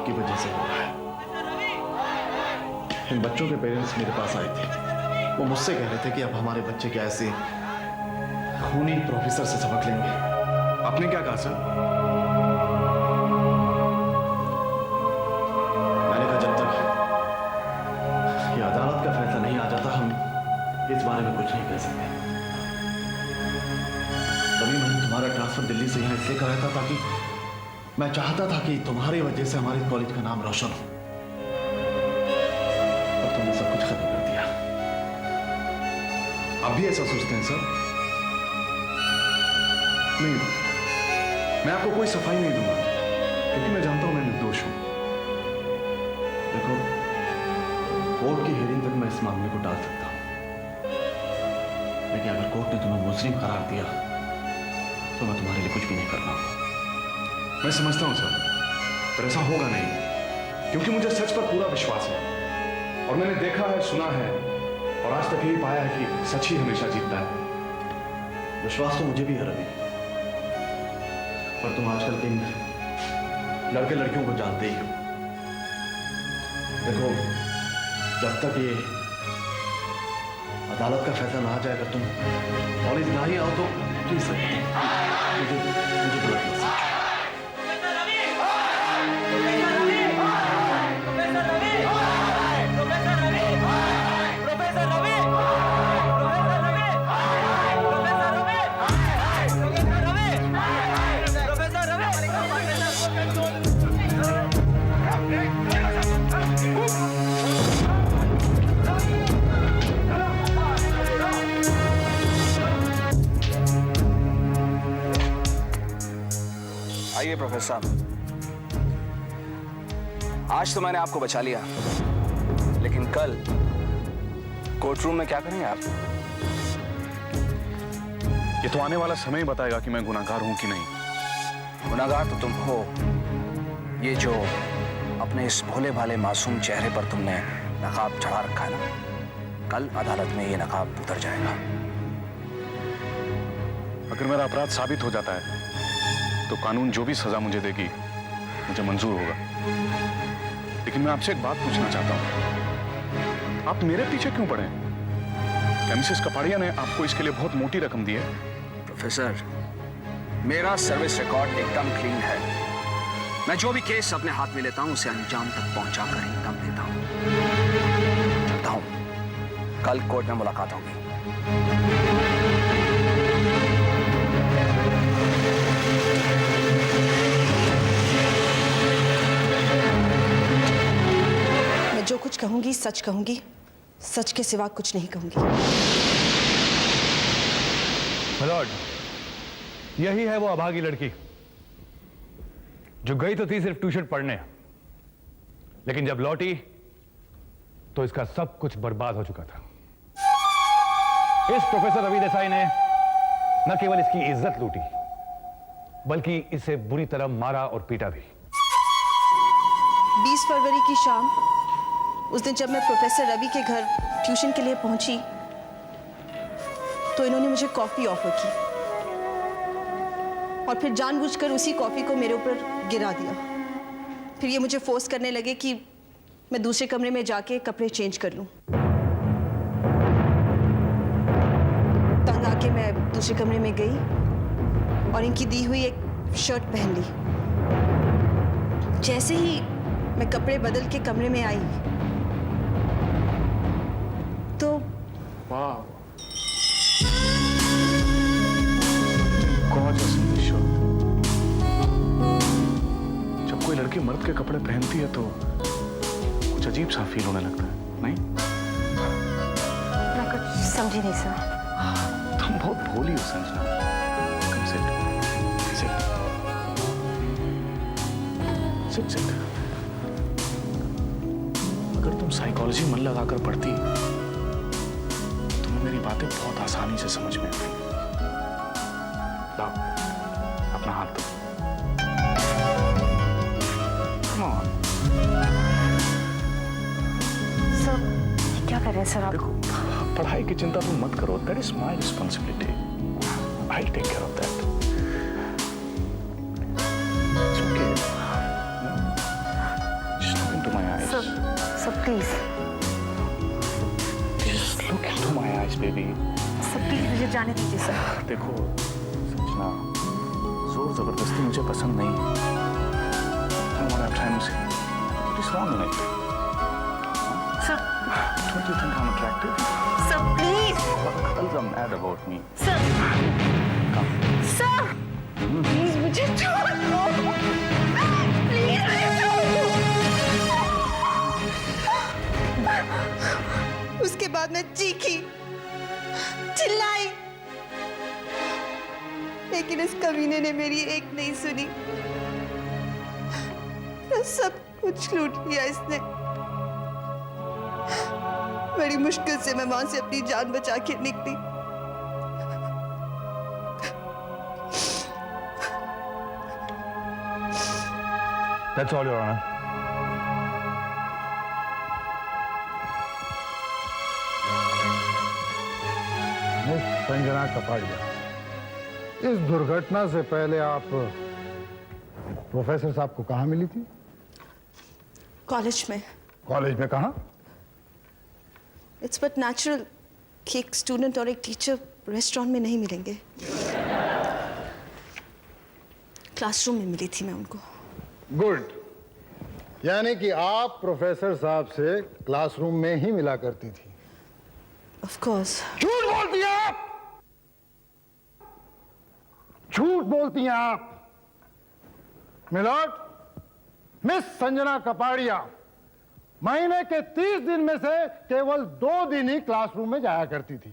की वजह से हो रहा है। इन बच्चों के पेरेंट्स मेरे पास आए थे। वो मुझसे कह रहे थे कि अब हमारे बच्चे क्या ऐसे खूनी प्रोफेसर से सबक लेंगे। आपने क्या कहा सर? मैंने कहा जब तक ये अदालत का फैसला नहीं आ जाता हम इस बारे में कुछ नहीं कह सकते। तभी मैंने तुम्हारा ट्रांसफर दिल्ली से यहाँ इसलिए कराया था ताकि मैं चाहता था कि तुम्हारी वजह से हमारे कॉलेज का नाम रोशन हो। अब तुमने सब कुछ खत्म कर दिया। आप भी ऐसा सोचते हैं सर? नहीं, मैं आपको कोई सफाई नहीं दूंगा क्योंकि मैं जानता हूं मैं निर्दोष हूं। देखो, कोर्ट की हियरिंग तक मैं इस मामले को टाल सकता हूं, लेकिन अगर कोर्ट ने तुम्हें मुजरिम करार दिया तो मैं तुम्हारे लिए कुछ भी नहीं कर पाऊंगा। मैं समझता हूं सर, पर ऐसा होगा नहीं क्योंकि मुझे सच पर पूरा विश्वास है और मैंने देखा है, सुना है और आज तक यही पाया है कि सच ही हमेशा जीतता है। विश्वास तो मुझे भी है रवि, पर तुम आजकल के लड़के लड़कियों को जानते ही हो। देखो, जब तक ये अदालत का फैसला ना आ जाए, अगर तुम कॉलेज ना ही आओ तो प्लीज मुझे गलत मत समझो। आइए प्रोफेसर साहब, आज तो मैंने आपको बचा लिया, लेकिन कल कोर्ट रूम में क्या करेंगे आप? ये तो आने वाला समय ही बताएगा कि मैं गुनाहगार हूं कि नहीं। गुनाहगार तो तुम हो। ये जो अपने इस भोले भाले मासूम चेहरे पर तुमने नकाब चढ़ा रखा है ना, कल अदालत में ये नकाब उतर जाएगा। अगर मेरा अपराध साबित हो जाता है तो कानून जो भी सजा मुझे देगी मुझे मंजूर होगा। लेकिन मैं आपसे एक बात पूछना चाहता हूं, आप मेरे पीछे क्यों पड़े? क्या मिसेस कपाड़िया ने आपको इसके लिए बहुत मोटी रकम दी है? प्रोफेसर, मेरा सर्विस रिकॉर्ड एकदम क्लीन है। मैं जो भी केस अपने हाथ में लेता हूं उसे अंजाम तक पहुंचाकर ही दम देता हूं। चलता हूं, कल कोर्ट में मुलाकात होगी। मैं जो कुछ कहूंगी सच कहूंगी, सच के सिवा कुछ नहीं कहूंगी। मिलॉर्ड, यही है वो अभागी लड़की जो गई तो थी सिर्फ ट्यूशन पढ़ने, लेकिन जब लौटी तो इसका सब कुछ बर्बाद हो चुका था। इस प्रोफेसर रवि देसाई ने न केवल इसकी इज्जत लूटी, बल्कि इसे बुरी तरह मारा और पीटा भी। 20 फरवरी की शाम, उस दिन जब मैं प्रोफेसर रवि के घर ट्यूशन के लिए पहुंची तो इन्होंने मुझे कॉफी ऑफर की और फिर जानबूझकर उसी कॉफी को मेरे ऊपर गिरा दिया। फिर ये मुझे फोर्स करने लगे कि मैं दूसरे कमरे में जाके कपड़े चेंज कर लूं। तंग आके मैं दूसरे कमरे में गई और इनकी दी हुई एक शर्ट पहन ली। जैसे ही मैं कपड़े बदल के कमरे में आई तो वाह, गॉर्जियस शर्ट। जब कोई लड़की मर्द के कपड़े पहनती है तो कुछ अजीब सा फील होने लगता है, नहीं? मैं कुछ समझी नहीं सर। तुम बहुत भोली हो Sanjana. Come sit. Sit. Sit, sit. अगर तुम साइकोलॉजी मन लगाकर पढ़ती तो तुम्हें मेरी बातें बहुत आसानी से समझ में आती। लाओ, अपना हाथ दो। Come on. सर, क्या कर रहे हैं सर आप? देखो, पढ़ाई की चिंता तुम मत करो। That is my responsibility. I'll take care of that. It's okay. Please Look into my eyes, baby. Sir please मुझे जाने दीजिए सर। देखो संजना, जोर जबरदस्ती मुझे पसंद नहीं है। Come on, I'm trying to say. What is wrong in it? Sir Don't you think I'm attractive? Sir please What the hell are mad about me? Sir Come. Sir please मुझे छोड़ दो प्लीज मुझे छोड़ दो। उसके बाद मैं चीखी, चिल्लाई, लेकिन इस कमीने ने मेरी एक नहीं सुनी। सब कुछ लूट लिया इसने। बड़ी मुश्किल से मैं वहां से अपनी जान बचा के निकली। That's all, Your Honor. Miss Sanjana Kapadia, इस दुर्घटना से पहले आप प्रोफेसर साहब को कहाँ मिली थी? कॉलेज में। कॉलेज में कहाँ? इट्स बट नेचुरल कि एक स्टूडेंट और एक टीचर रेस्टोरेंट में नहीं मिलेंगे। क्लासरूम में मिली थी मैं उनको। गुड, यानी कि आप प्रोफेसर साहब से क्लासरूम में ही मिला करती थी। Of course. झूठ बोलती हैं आप, झूठ बोलती हैं आप। मिलॉर्ड, मिस संजना कपाड़िया महीने के 30 दिन में से केवल 2 दिन ही क्लासरूम में जाया करती थी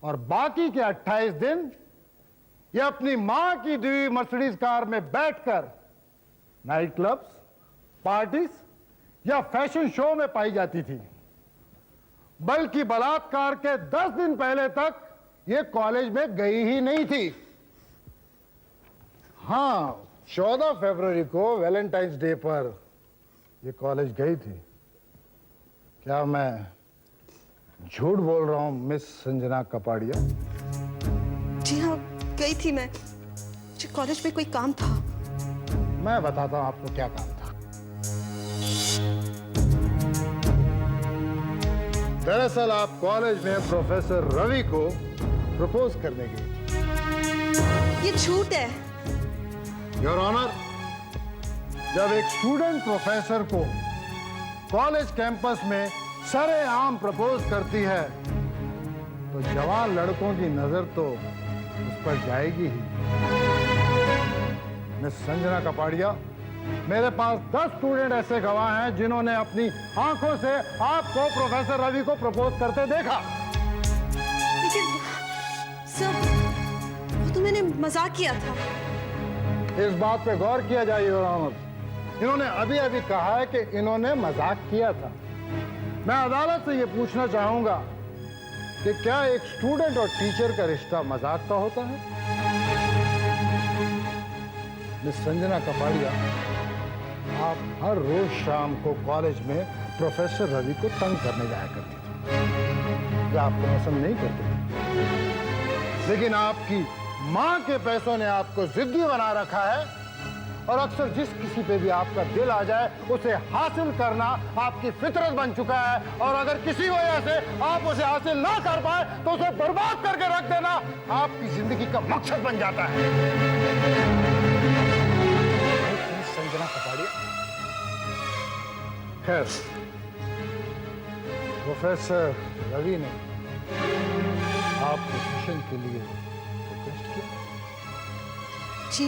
और बाकी के 28 दिन ये अपनी मां की दी हुई मर्सिडीज कार में बैठकर नाइट क्लब्स, पार्टीज या फैशन शो में पाई जाती थी। बल्कि बलात्कार के 10 दिन पहले तक ये कॉलेज में गई ही नहीं थी। हाँ, 14 फरवरी को वैलेंटाइंस डे पर ये कॉलेज गई थी। क्या मैं झूठ बोल रहा हूं मिस संजना कपाड़िया? जी हाँ, गई थी मैं। मुझे कॉलेज में कोई काम था। मैं बताता हूं आपको क्या काम था। दरअसल आप कॉलेज में प्रोफेसर रवि को प्रपोज करने गई थी। ये झूठ है। योर ऑनर, जब एक स्टूडेंट प्रोफेसर को कॉलेज कैंपस में सरेआम प्रपोज करती है तो जवान लड़कों की नजर तो उस पर जाएगी ही। मिस संजना कपाड़िया, मेरे पास 10 स्टूडेंट ऐसे गवाह हैं जिन्होंने अपनी आंखों से आपको प्रोफेसर रवि को प्रपोज करते देखा। लेकिन सर, वो तो मैंने मजाक किया था। इस बात पे गौर किया जाए योर ऑनर, इन्होंने अभी अभी कहा है कि इन्होंने मजाक किया था। मैं अदालत से ये पूछना चाहूंगा कि क्या एक स्टूडेंट और टीचर का रिश्ता मजाक का होता है? मिस संजना कपाड़िया, आप हर रोज शाम को कॉलेज में प्रोफेसर रवि को तंग करने जाया करती थी। क्या आपको पसंद नहीं करते? लेकिन आपकी मां के पैसों ने आपको जिद्दी बना रखा है और अक्सर जिस किसी पे भी आपका दिल आ जाए उसे हासिल करना आपकी फितरत बन चुका है और अगर किसी वजह से आप उसे हासिल ना कर पाए तो उसे बर्बाद करके रख देना आपकी जिंदगी का मकसद बन जाता है। संजना कपाड़िया, खैर, प्रोफेसर रवि ने आपको ट्यूशन के लिए रिक्वेस्ट किया? जी,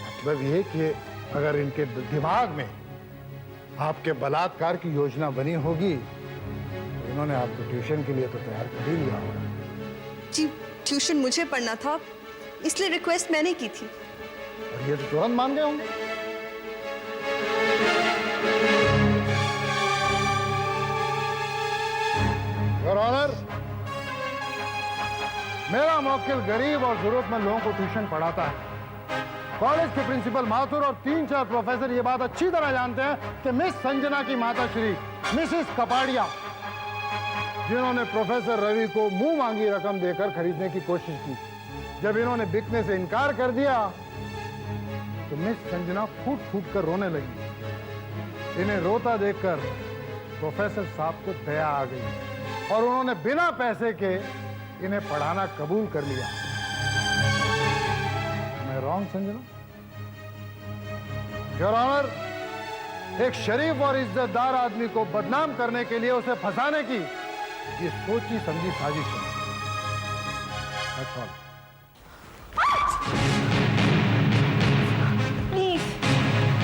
मतलब ये कि अगर इनके दिमाग में आपके बलात्कार की योजना बनी होगी तो इन्होंने आपको ट्यूशन के लिए तो तैयार कर ही लिया होगा। जी, ट्यूशन मुझे पढ़ना था, इसलिए रिक्वेस्ट मैंने की थी। और ये तो तुरंत मान गए होंगे। योर ऑनर, मेरा मौकिल गरीब और जरूरतमंद लोगों को ट्यूशन पढ़ाता है। कॉलेज के प्रिंसिपल माथुर और 3-4 प्रोफेसर ये बात अच्छी तरह जानते हैं कि मिस संजना की माताश्री मिसेस कपाड़िया, जिन्होंने प्रोफेसर रवि को मुंह मांगी रकम देकर खरीदने की कोशिश की, जब इन्होंने बिकने से इनकार कर दिया तो मिस संजना फूट फूट कर रोने लगी इन्हें रोता देखकर प्रोफेसर साहब को दया आ गई और उन्होंने बिना पैसे के इन्हें पढ़ाना कबूल कर लिया। मैं रॉन्ग संजना? योर ऑनर, एक शरीफ और इज्जतदार आदमी को बदनाम करने के लिए उसे फंसाने की ये सोची समझी साजिश है। That's all. प्लीज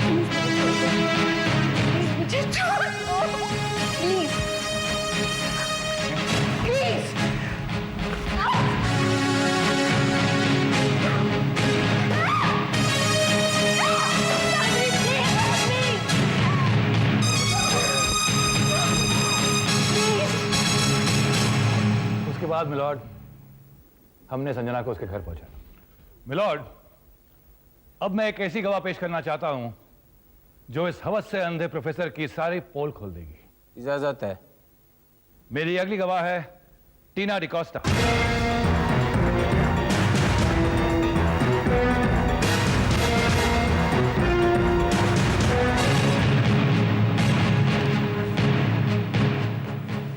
प्लीज मुझे छोड़ दो प्लीज प्लीज उसके बाद मिलॉर्ड हमने संजना को उसके घर पहुंचाया। मिलॉर्ड, अब मैं एक ऐसी गवाह पेश करना चाहता हूं जो इस हवस से अंधे प्रोफेसर की सारी पोल खोल देगी। इजाजत है। मेरी अगली गवाह है टीना डिकोस्टा।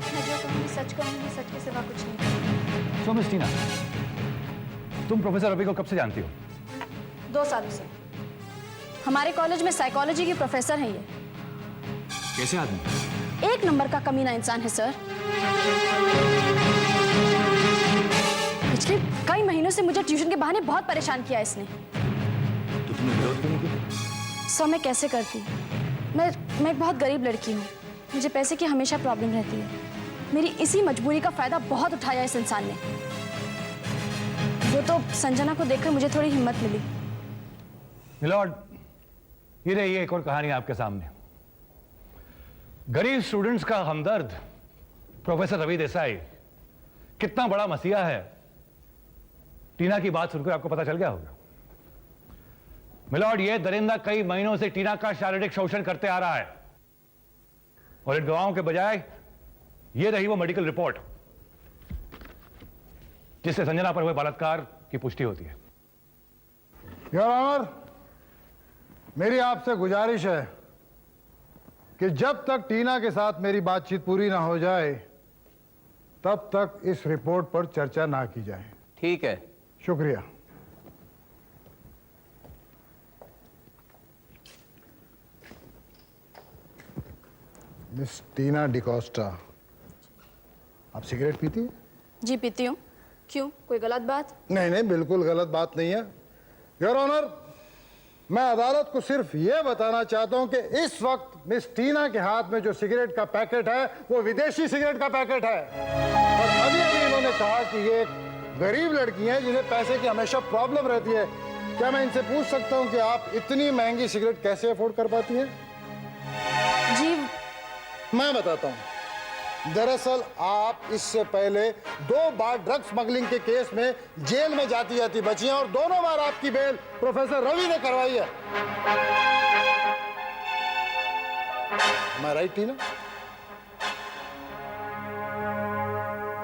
मैं जो कहूंगी सच कहूंगी, सच के सिवा कुछ नहीं। सो मिस टीना, तुम प्रोफेसर रवि को कब से जानती हो? 2 सालों से हमारे कॉलेज में साइकोलॉजी की प्रोफेसर हैं ये। कैसे आदमी? 1 नंबर का कमीना इंसान है सर। पिछले कई महीनों से मुझे ट्यूशन के बहाने बहुत परेशान किया इसने। तो तुमने विरोध क्यों नहीं किया? सर मैं कैसे करती? मैं एक बहुत गरीब लड़की हूँ। मुझे पैसे की हमेशा प्रॉब्लम रहती है। मेरी इसी मजबूरी का फायदा बहुत उठाया इस इंसान ने। वो तो संजना को देखकर मुझे थोड़ी हिम्मत मिली। मिलॉर्ड, ये रही एक और कहानी आपके सामने। गरीब स्टूडेंट्स का हमदर्द प्रोफेसर रवि देसाई कितना बड़ा मसीहा है, टीना की बात सुनकर आपको पता चल गया होगा। मिलॉर्ड, ये दरिंदा कई महीनों से टीना का शारीरिक शोषण करते आ रहा है और इन गवाहों के बजाय ये रही वो मेडिकल रिपोर्ट जिससे संजना पर हुए बलात्कार की पुष्टि होती है। योर ऑनर, मेरी आपसे गुजारिश है कि जब तक टीना के साथ मेरी बातचीत पूरी ना हो जाए तब तक इस रिपोर्ट पर चर्चा ना की जाए। ठीक है। शुक्रिया। मिस टीना डिकोस्टा, आप सिगरेट पीती हैं? जी पीती हूँ। क्यों, कोई गलत बात? नहीं नहीं, बिल्कुल गलत बात नहीं है। योर ऑनर, मैं अदालत को सिर्फ ये बताना चाहता हूं कि इस वक्त मिस टीना के हाथ में जो सिगरेट का पैकेट है वो विदेशी सिगरेट का पैकेट है और अभी अभी इन्होंने कहा कि ये एक गरीब लड़की है जिन्हें पैसे की हमेशा प्रॉब्लम रहती है। क्या मैं इनसे पूछ सकता हूं कि आप इतनी महंगी सिगरेट कैसे अफोर्ड कर पाती हैं? जी मैं बताता हूं। दरअसल आप इससे पहले 2 बार ड्रग स्मगलिंग के केस में जेल में जाती जाती बची हैं और दोनों बार आपकी बेल प्रोफेसर रवि ने करवाई है। मैं राइट टीना?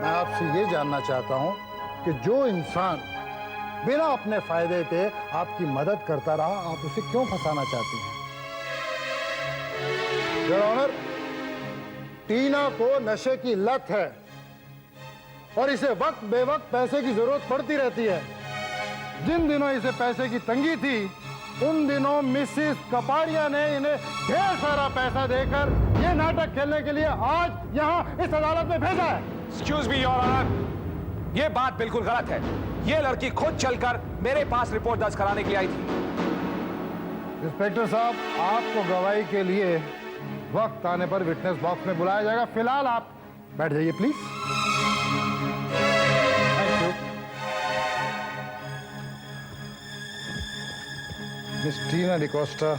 मैं आपसे ये जानना चाहता हूं कि जो इंसान बिना अपने फायदे के आपकी मदद करता रहा, आप उसे क्यों फंसाना चाहती हैं? योर ऑनर, टीना को नशे की लत है और इसे वक्त बेवक्त पैसे की जरूरत पड़ती रहती है। जिन दिनों इसे पैसे की तंगी थी उन दिनों मिसेस कपाड़िया ने इन्हें ढेर सारा पैसा देकर ये नाटक खेलने के लिए आज यहां इस अदालत में भेजा है। एक्सक्यूज मी योर ऑनर, ये बात बिल्कुल गलत है। ये लड़की खुद चलकर मेरे पास रिपोर्ट दर्ज कराने के लिए आई थी। इंस्पेक्टर साहब, आपको गवाही के लिए वक्त आने पर विटनेस बॉक्स में बुलाया जाएगा। फिलहाल आप बैठ जाइए please. Thank you. Miss Tina D'Costa,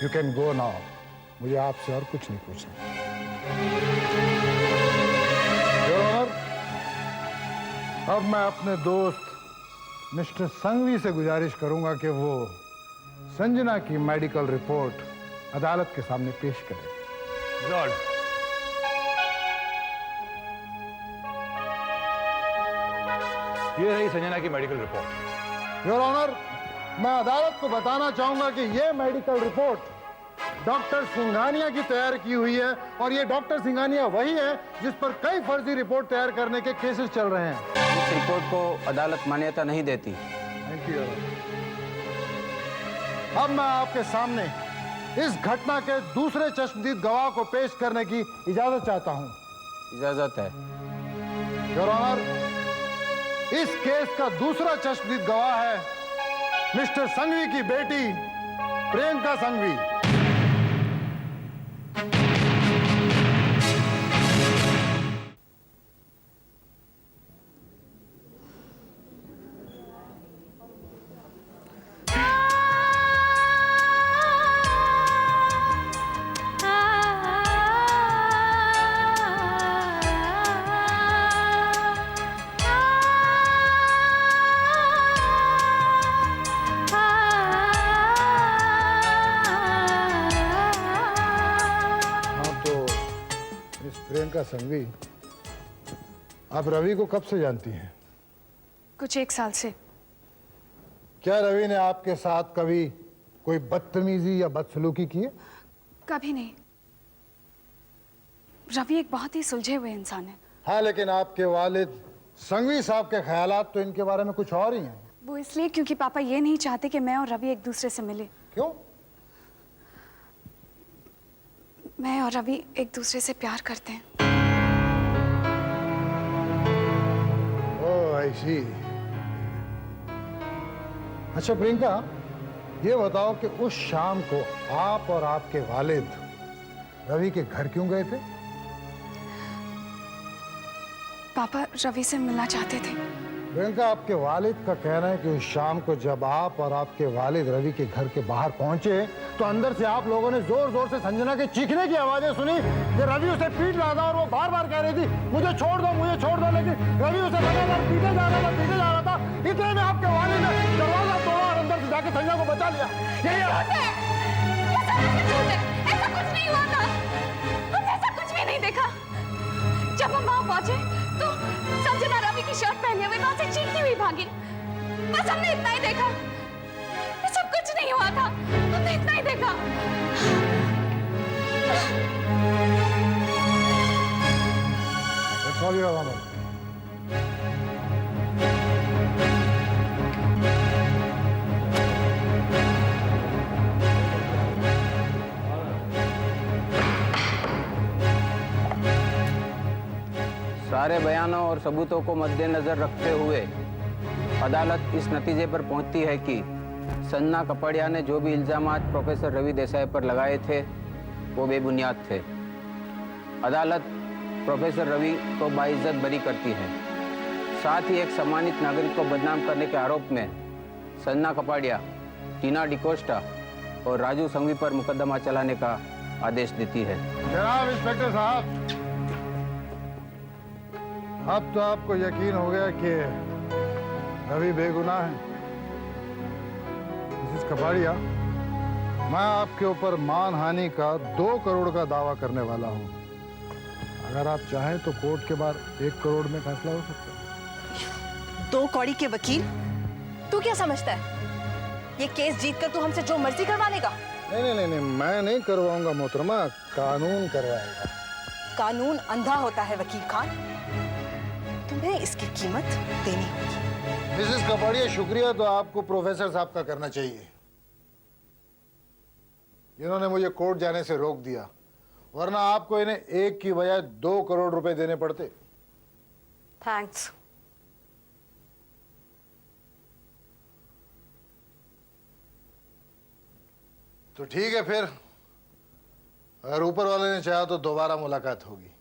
you can go now. मुझे आपसे और कुछ नहीं पूछना। योर ऑनर, अब मैं अपने दोस्त मिस्टर संघवी से गुजारिश करूंगा कि वो संजना की मेडिकल रिपोर्ट अदालत के सामने पेश करें। लॉर्ड, ये रही संजना की मेडिकल रिपोर्ट। योर ऑनर, मैं अदालत को बताना चाहूंगा कि यह मेडिकल रिपोर्ट डॉक्टर सिंघानिया की तैयार की हुई है, और ये डॉक्टर सिंघानिया वही है जिस पर कई फर्जी रिपोर्ट तैयार करने के केसेस चल रहे हैं। इस रिपोर्ट को अदालत मान्यता नहीं देती। Thank you. अब मैं आपके सामने इस घटना के दूसरे चश्मदीद गवाह को पेश करने की इजाजत चाहता हूं। इजाजत है। योर ऑनर, इस केस का दूसरा चश्मदीद गवाह है मिस्टर संघवी की बेटी प्रियंका संघवी। प्रियंका संघवी, आप रवि को कब से जानती हैं? कुछ 1 साल से। क्या रवि ने आपके साथ कभी कोई बदतमीजी या बदसलूकी की है? कभी नहीं। रवि एक बहुत ही सुलझे हुए इंसान है। हाँ, लेकिन आपके वालिद संघवी साहब के ख्यालात तो इनके बारे में कुछ और ही हैं। वो इसलिए क्योंकि पापा ये नहीं चाहते कि मैं और रवि एक दूसरे से मिले। क्यों? मैं और रवि एक दूसरे से प्यार करते हैं। ओह, आई सी। अच्छा प्रियंका, ये बताओ कि उस शाम को आप और आपके वालिद रवि के घर क्यों गए थे? पापा रवि से मिलना चाहते थे। प्रियंका, आपके वालिद का कहना है कि उस शाम को जब आप और आपके वालिद रवि के घर के बाहर पहुंचे तो अंदर से आप लोगों ने जोर जोर से संजना के चीखने की आवाजें सुनी कि रवि उसे पीट रहा था, और वो बार बार कह रही थी मुझे छोड़ दो, मुझे छोड़ दो, लेकिन रवि उसे लगातार पीटे जा रहा था, पीटे जा रहा था। इतने में आपके वालिद ने दरवाजा तोड़ा और अंदर से जाके संजना को बचा लिया। ऐसा कुछ नहीं हुआ था। हमने ऐसा कुछ भी नहीं देखा। जब हम वहां पहुंचे तो संजना रवि की शर्ट पहने हुए वहां से चीखती हुई भागी। बस हमने इतना ही देखा। ये सब कुछ नहीं हुआ था, हमने इतना ही देखा। सॉरी बाबा। सारे बयानों और सबूतों को मद्देनजर रखते हुए अदालत इस नतीजे पर पहुंचती है कि संजना कपड़िया ने जो भी इल्जामात प्रोफेसर रवि देसाई पर लगाए थे वो बेबुनियाद थे। अदालत प्रोफेसर रवि को बाइज्जत बरी करती है। साथ ही एक सम्मानित नागरिक को बदनाम करने के आरोप में संजना कपड़िया, टीना डिकोस्टा और राजू संघवी पर मुकदमा चलाने का आदेश देती है। जनाब इंस्पेक्टर साहब, अब तो आपको यकीन हो गया कि रवि बेगुनाह है। मिसेस कपाड़िया, मैं आपके ऊपर मानहानि का 2 करोड़ का दावा करने वाला हूं। अगर आप चाहें तो कोर्ट के बाहर 1 करोड़ में फैसला हो सकता है। 2 कौड़ी के वकील, तू क्या समझता है ये केस जीतकर तू हमसे जो मर्जी करवा लेगा? नहीं, मैं नहीं करवाऊंगा मोहतरमा, कानून करवाएगा। कानून अंधा होता है वकील खान, तुम्हें इसकी कीमत देनी होगी। मिसेस कपाड़िया, शुक्रिया तो आपको प्रोफेसर साहब का करना चाहिए, जिन्होंने मुझे कोर्ट जाने से रोक दिया, वरना आपको इन्हें 1 की बजाय 2 करोड़ रुपए देने पड़ते। थैंक्स। तो ठीक है फिर, अगर ऊपर वाले ने चाहा तो दोबारा मुलाकात होगी।